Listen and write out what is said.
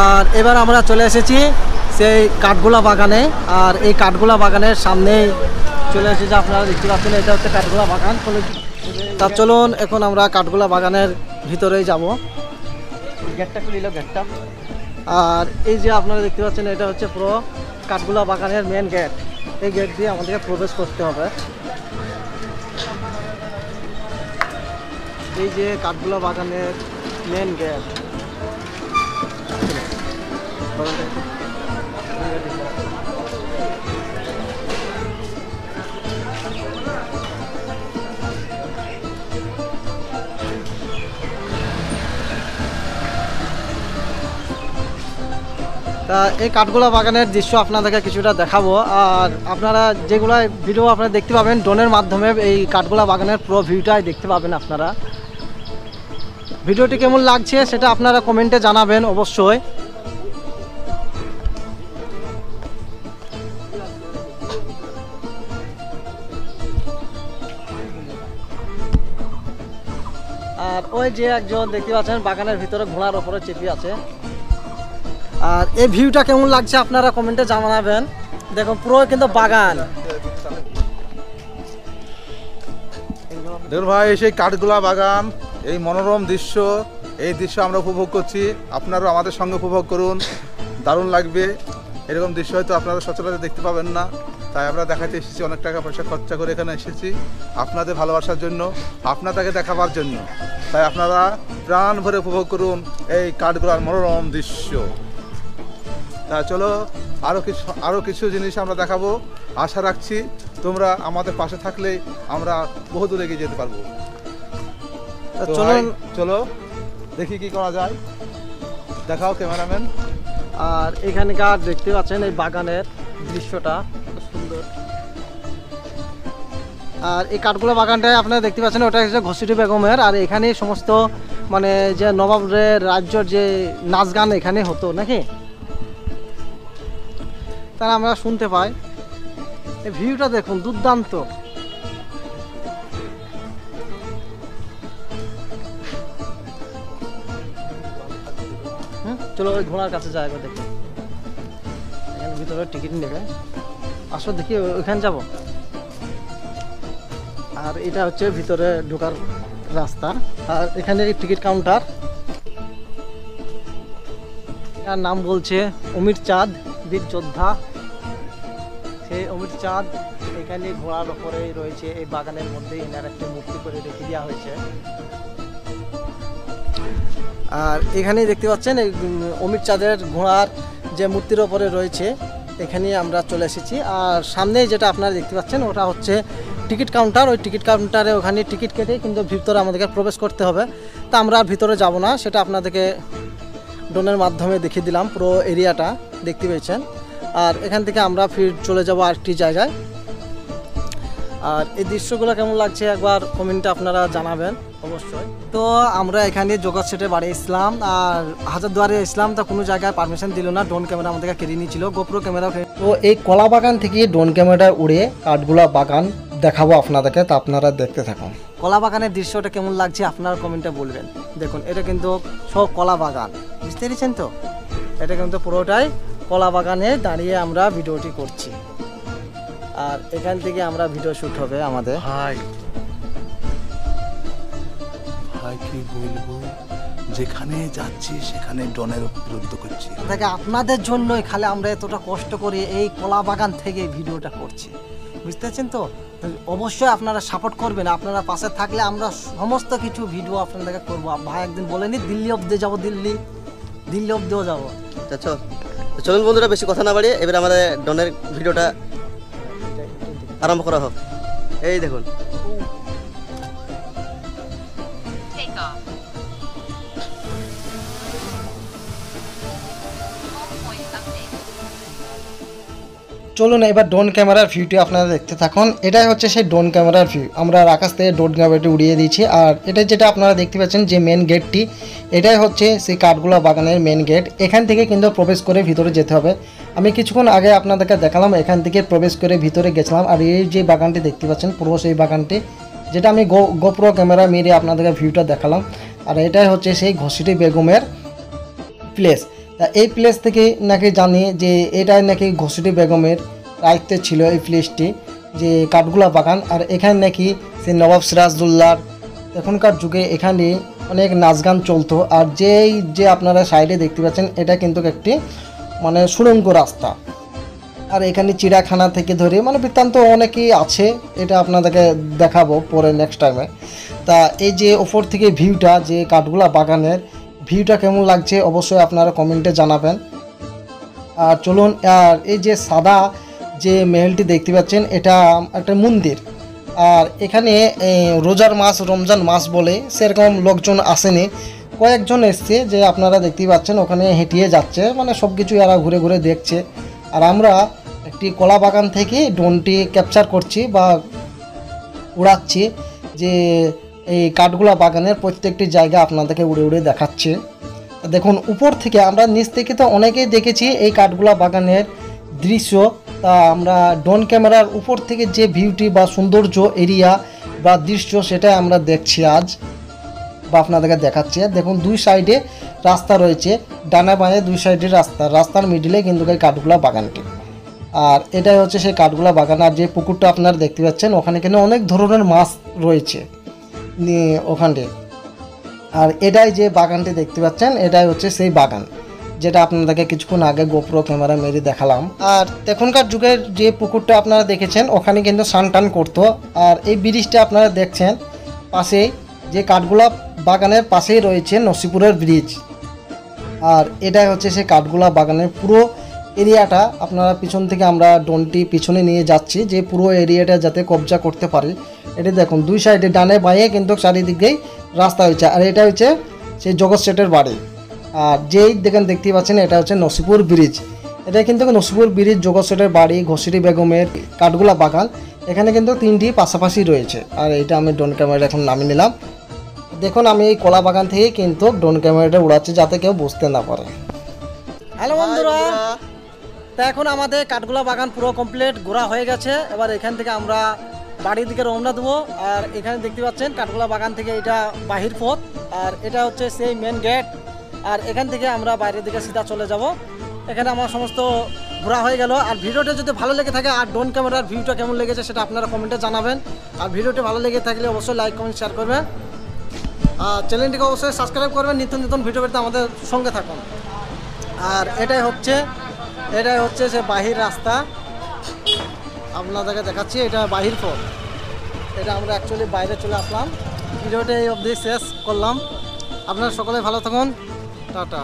আর এবার আমরা চলে এসেছি সেই কাঠগোলা বাগানে। আর এই কাঠগোলা বাগানের সামনেই চলে এসেছে, আপনারা দেখতে পাচ্ছেন এটা হচ্ছে কাঠগোলা বাগান। তা চলুন এখন আমরা কাঠগোলা বাগানের ভিতরেই যাব। গেটটা খুলিল গেটটা। আর এই যে আপনারা দেখতে পাচ্ছেন এটা হচ্ছে পুরো কাঠগোলা বাগানের মেন গেট। এই গেট দিয়ে আমাদেরকে প্রবেশ করতে হবে। এই যে কাঠগোলা বাগানের মেন গেট। তা এই কাঠগোলা বাগানের দৃশ্য আপনাদেরকে কিছুটা দেখাবো। আর আপনারা যেগুলো ভিডিও আপনারা দেখতে পাবেন ড্রোনের মাধ্যমে এই কাঠগোলা বাগানের পুরো ভিউটাই দেখতে পাবেন আপনারা। ভিডিওটি কেমন লাগছে সেটা আপনারা কমেন্টে জানাবেন অবশ্যই। আর ওই যে একজন দেখতে পাচ্ছেন বাগানের ভিতরে ঘোড়ার ওপরে চেপে আছে। আর এই ভিউটা কেমন লাগছে আপনারা কমেন্টে জানাবেন। দেখুন পুরো কিন্তু বাগান। দেখুন ভাই সেই কাঠগোলা বাগান, এই মনোরম দৃশ্য, এই দৃশ্য আমরা উপভোগ করছি। আপনারাও আমাদের সঙ্গে উপভোগ করুন, দারুণ লাগবে। এরকম দৃশ্য হয়তো আপনারা সচরাচর দেখতে পাবেন না, তাই আমরা দেখাতে এসেছি। অনেক টাকা পয়সা খরচা করে এখানে এসেছি আপনাদের ভালোবাসার জন্য, আপনাদেরকে দেখাবার জন্য। তাই আপনারা প্রাণ ভরে উপভোগ করুন এই কাঠগোলার মনোরম দৃশ্য। তা চলো আরও কিছু জিনিস আমরা দেখাবো। আশা রাখছি তোমরা আমাদের পাশে থাকলে আমরা বহু দূরে এগিয়ে যেতে পারবো। চলো দেখি কি করা যায়, দেখাও ক্যামেরাম্যান। আর এখানকার দেখতে পাচ্ছেন এই বাগানের দৃশ্যটা খুব সুন্দর। আর এই কাঠগোলা বাগানটায় আপনারা দেখতে পাচ্ছেন ওটা হচ্ছে ঘসিটি বেগমের। আর এখানে সমস্ত মানে যে নবাবের রাজ্যর যে নাচ গান এখানে হতো নাকি, তারা আমরা শুনতে পাই। এই ভিউটা দেখুন দুর্দান্ত। চলো ওই ঘোড়ার কাছে যাই, দেখি এখানে ভিতরে টিকিট নেবে। আসো দেখি ওইখানে যাব। আর এটা হচ্ছে ভিতরে ঢোকার রাস্তা। আর এখানে টিকিট কাউন্টার। এর নাম বলছে অমির চাঁদ বীর যোদ্ধা। সেই অমির চাঁদ এখানে ঘোড়ার ওপরেই রয়েছে। এই বাগানের মধ্যে এনার একটা মূর্তি করে রেখে দেওয়া হয়েছে। আর এখানে দেখতে পাচ্ছেন এই অমির চাঁদের ঘোড়ার যে মূর্তির ওপরে রয়েছে, এখানে আমরা চলে এসেছি। আর সামনে যেটা আপনারা দেখতে পাচ্ছেন ওটা হচ্ছে টিকিট কাউন্টার। ওই টিকিট কাউন্টারে ওখানে টিকিট কেটে কিন্তু ভিতরে আমাদেরকে প্রবেশ করতে হবে। তা আমরা আর ভিতরে যাব না, সেটা আপনাদেরকে ড্রোনের মাধ্যমে দেখিয়ে দিলাম। পুরো এরিয়াটা দেখতে পেয়েছেন। আর এখান থেকে আমরা ফির চলে যাব আরেকটি জায়গায়। আর এই দৃশ্যগুলো কেমন লাগছে একবার কমেন্টে আপনারা জানাবেন অবশ্যই। তো আমরা এখানে জগৎ সেটে বাড়ি ইসলাম আর হাজারদুয়ারে ইসলাম, তা কোনো জায়গায় পারমিশন দিল না, ড্রোন ক্যামেরা আমাদেরকে কেড়ে নিয়েছিল, গোপ্রো ক্যামেরা। তো এই কলা বাগান থেকে ড্রোন ক্যামেরা উড়ে কাঠগোলা বাগান দেখাবো আপনাদেরকে, তা আপনারা দেখতে থাকুন। কলা বাগানের দৃশ্যটা কেমন লাগছে আপনারা কমেন্টে বলবেন। দেখুন এটা কিন্তু সব কলা বাগান, বুঝতে পেরেছেন তো? এটা কিন্তু পুরোটাই কলা বাগানে দাঁড়িয়ে আমরা ভিডিওটি করছি। আর এখান থেকে আমরা ভিডিও শুট হবে আমাদের। ভাই কি বলবো, যেখানে যাচ্ছি সেখানে ড্রোনের বিরুদ্ধ করছি। আপনাদের জন্যই খালি আমরা এতটা কষ্ট করে এই কলা বাগান থেকে ভিডিওটা করছি, বুঝতে পারছেন তো? অবশ্যই আপনারা সাপোর্ট করবেন। আপনারা পাশে থাকলে আমরা সমস্ত কিছু ভিডিও আপনাদেরকে করবো। ভাই একদিন বলেনি দিল্লি অব্দি যাবো, দিল্লি অব্দিও যাবো। চলুন বন্ধুরা, বেশি কথা না বাড়িয়ে এবার আমাদের ড্রোনের ভিডিওটা আরম্ভ করা হোক। এই দেখুন চলুন এবার ড্রোন ক্যামেরার ভিউটি আপনারা দেখতে থাকুন। এটাই হচ্ছে সেই ড্রোন ক্যামেরার ভিউ। আমরা আকাশ থেকে ড্রোন ক্যামেরাটি উড়িয়ে দিয়েছি। আর এটা যেটা আপনারা দেখতে পাচ্ছেন যে মেন গেটটি, এটাই হচ্ছে সেই কাঠগোলা বাগানের মেন গেট। এখান থেকে কিন্তু প্রবেশ করে ভিতরে যেতে হবে। আমি কিছুক্ষণ আগে আপনাদেরকে দেখালাম, এখান থেকে প্রবেশ করে ভিতরে গেছিলাম। আর এই যে বাগানটি দেখতে পাচ্ছেন পুরো সেই বাগানটি, যেটা আমি গোপ্রো ক্যামেরা মেরে আপনাদেরকে ভিউটা দেখালাম। আর এটাই হচ্ছে সেই ঘসিটি বেগমের প্লেস। তা এই প্লেস থেকে নাকি জানি যে এটাই নাকি ঘসিটি বেগমের দায়িত্বে ছিল এই প্লেসটি, যে কাঠগোলা বাগান। আর এখানে নাকি সে নবাব সিরাজদৌল্লার এখনকার যুগে এখানে অনেক নাচ গান চলতো। আর যে আপনারা সাইডে দেখতে পাচ্ছেন এটা কিন্তু একটি মানে সুড়ঙ্গ রাস্তা। আর এখানে চিড়িয়াখানা থেকে ধরে মানে বৃত্তান্ত অনেকই আছে, এটা আপনাদেরকে দেখাবো পরে নেক্সট টাইমে। তা এই যে ওপর থেকে ভিউটা, যে কাঠগোলা বাগানের ভিউটা কেমন লাগছে অবশ্যই আপনারা কমেন্টে জানাবেন। আর চলুন, আর এই যে সাদা যে মেহেলটি দেখতে পাচ্ছেন এটা একটা মন্দির। আর এখানে রোজার মাস, রমজান মাস বলে সেরকম লোকজন আসেনি, কয়েকজন এসছে যে আপনারা দেখতেই পাচ্ছেন ওখানে হেঁটিয়ে যাচ্ছে, মানে সব কিছু এরা ঘুরে ঘুরে দেখছে। আর আমরা একটি কলা বাগান থেকে ড্রোনটি ক্যাপচার করছি বা উড়াচ্ছি, যে এই কাঠগোলা বাগানের প্রত্যেকটি জায়গা আপনাদেরকে উড়ে উড়ে দেখাচ্ছে। দেখুন উপর থেকে, আমরা নিচ থেকে তো অনেকেই দেখেছি এই কাঠগোলা বাগানের দৃশ্য, তা আমরা ড্রোন ক্যামেরার উপর থেকে যে ভিউটি বা সৌন্দর্য এরিয়া বা দৃশ্য সেটা আমরা দেখছি আজ বা আপনাদেরকে দেখাচ্ছি। দেখুন দুই সাইডে রাস্তা রয়েছে, ডানা বাঁয়ে দুই সাইডে রাস্তার মিডিলে কিন্তু এই কাঠগোলা বাগানটি। আর এটাই হচ্ছে সেই কাঠগোলা বাগান। আর যে পুকুরটা আপনারা দেখতে পাচ্ছেন ওখানে কিন্তু অনেক ধরনের মাছ রয়েছে ওখানে। আর এটাই যে বাগানটি দেখতে পাচ্ছেন এটাই হচ্ছে সেই বাগান যেটা আপনাদেরকে কিছুক্ষণ আগে গোপ্রো ক্যামেরা মেরে দেখালাম। আর এখনকার যুগের যে পুকুরটা আপনারা দেখেছেন ওখানে কিন্তু স্নান টান করতো। আর এই ব্রিজটা আপনারা দেখছেন পাশেই, যে কাঠগোলা বাগানের পাশেই রয়েছে নসিপুরের ব্রিজ। আর এটাই হচ্ছে সেই কাঠগোলা বাগানের পুরো এরিয়াটা। আপনারা পিছন থেকে আমরা ড্রোনটি পিছনে নিয়ে যাচ্ছি যে পুরো এরিয়াটা যাতে কবজা করতে পারি। এটি দেখুন দুই সাইডে ডানে বাঁয়ে কিন্তু চারিদিকেই রাস্তা হয়েছে। আর এটা হচ্ছে সেই জগৎ সেটের বাড়ি। আর যেই দেখতেই পাচ্ছেন এটা হচ্ছে নসিপুর ব্রিজ। এটা কিন্তু নসিপুর ব্রিজ, জগৎ সেটের বাড়ি, ঘসিটি বেগমের কাঠগোলা বাগান, এখানে কিন্তু তিনটি পাশাপাশি রয়েছে। আর এটা আমি ড্রোন ক্যামেরা এখন নামিয়ে নিলাম। দেখুন আমি এই কলা বাগান থেকে কিন্তু ড্রোন ক্যামেরাটা উড়াচ্ছি যাতে কেউ বুঝতে না পারে। হ্যালো বন্ধুরা, তা এখন আমাদের কাঠগোলা বাগান পুরো কমপ্লিট ঘোরা হয়ে গেছে। এবার এখান থেকে আমরা বাড়ির দিকে রওনা দেবো। আর এখানে দেখতে পাচ্ছেন কাঠগোলা বাগান থেকে এটা বাহির পথ, আর এটা হচ্ছে সেই মেন গেট। আর এখান থেকে আমরা বাইরের দিকে সিধা চলে যাব। এখানে আমার সমস্ত ঘোরা হয়ে গেল। আর ভিডিওটা যদি ভালো লেগে থাকে আর ড্রোন ক্যামেরার ভিউটা কেমন লেগেছে সেটা আপনারা কমেন্টে জানাবেন। আর ভিডিওটি ভালো লেগে থাকলে অবশ্যই লাইক কমেন্ট শেয়ার করবেন। আর চ্যানেলটিকে অবশ্যই সাবস্ক্রাইব করবেন, নিত্য নতুন ভিডিও পেতে আমাদের সঙ্গে থাকুন। আর এটাই হচ্ছে সে বাহির রাস্তা, আপনাদেরকে দেখাচ্ছি। এটা বাহির পথ, এটা আমরা অ্যাকচুয়ালি বাইরে চলে আসলাম। ভিডিওটা এই অবধি শেষ করলাম। আপনারা সকলে ভালো থাকুন, টাটা।